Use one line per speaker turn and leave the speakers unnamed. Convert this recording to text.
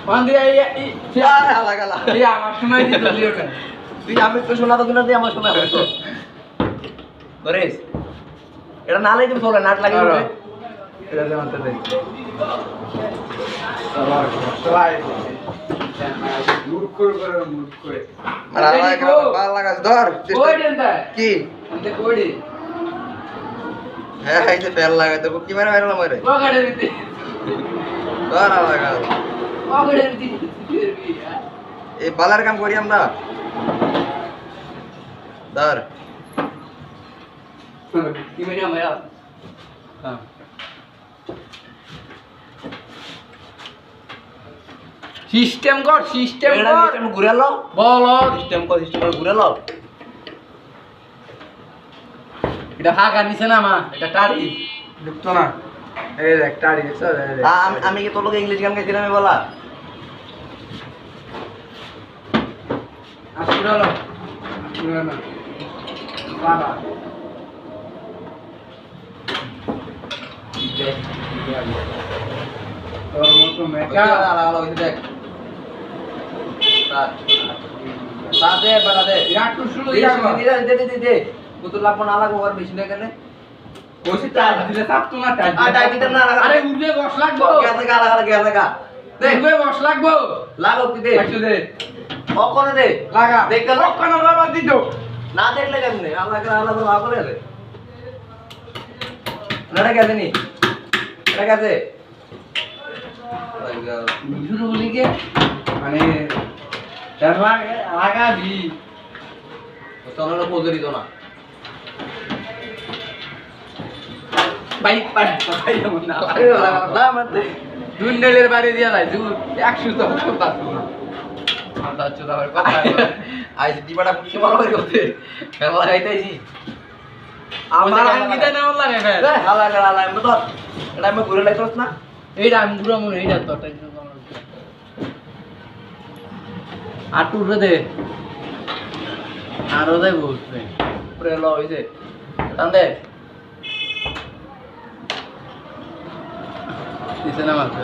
বন্ধু এই
লাগালা
এই আমার সময় দি দলিও কেন
তুই আমি তো শোনা তো কিনা দিয়ে আমার শোনা তো করিস এটা না লাইতে চলে নাট লাগে
এটা যেমন তো দেখ সবাই মূর্খ করে মূর্খ করে
মারা লাগা ভাল লাগাস ধর
ওই দেনটা
কি
আমি কোড়ি
হ্যাঁ এই যে ফেল লাগা তো কি মারা মারলাম রে
ও গাড়ি দিতে
ধর লাগা
ও গাড়ি দিতে
এই বালার কাম করি আমরা ধর
কি মানে আমরা হ্যাঁ সিস্টেম কর সিস্টেম
এটা
কর
সিস্টেম ঘুরে লো
বলো
সিস্টেম করে ঘুরে লো
এটা হাগা নিছে না মা এটা টাড়ি দেখতো না এই দেখ টাড়ি দেখছো
আমি কি তোর লোক ইংলিশ গান গাইছিলাম আমি বলা
আসুরা লো আসুরা না বাবা তোর মতো মেকা
আলাদা হইছে দেখ সাদে বালা দে
একটু শুরু
দে বুতুল লাগবো না লাগবো আর বেশি না কেনে
ওসি টাল দিলে চাপতো না টাল
আর টাই দিতে না লাগা
আরে উঠে বস লাগবো
গেছে গা
দে উঠে বস লাগবো
লাগো কি দে
একটু দে
কখনো দে
লাগা
দেখতে লো
কখন বাবা দিত
না দেখলে কেমনে আলাদা ভাগ করে দে না গেছে নি এটা গেছে
শুরু বলি কে মানে তার লাগা দি
চলো পোজ দিত না
ভাই ভাই না
না মতে
দুন্ডেলের বাড়ি দিয়া যায় দূর 100 তো কথা আমরা চুরা আবার কথা
আইছে দিবাটা পুষে ভালো করে করতে খেলা লাগাইতেছি
আমার আঙ্গিটা না লাগে ফের
হালা আমি তো এটা আমি ঘুরে লাইতস না
এইটা আমি পুরো মনে এইটা তো আটুর দে আরো দে বলছে
পুরে লো হইছে টান দে
দিছে না মাত্র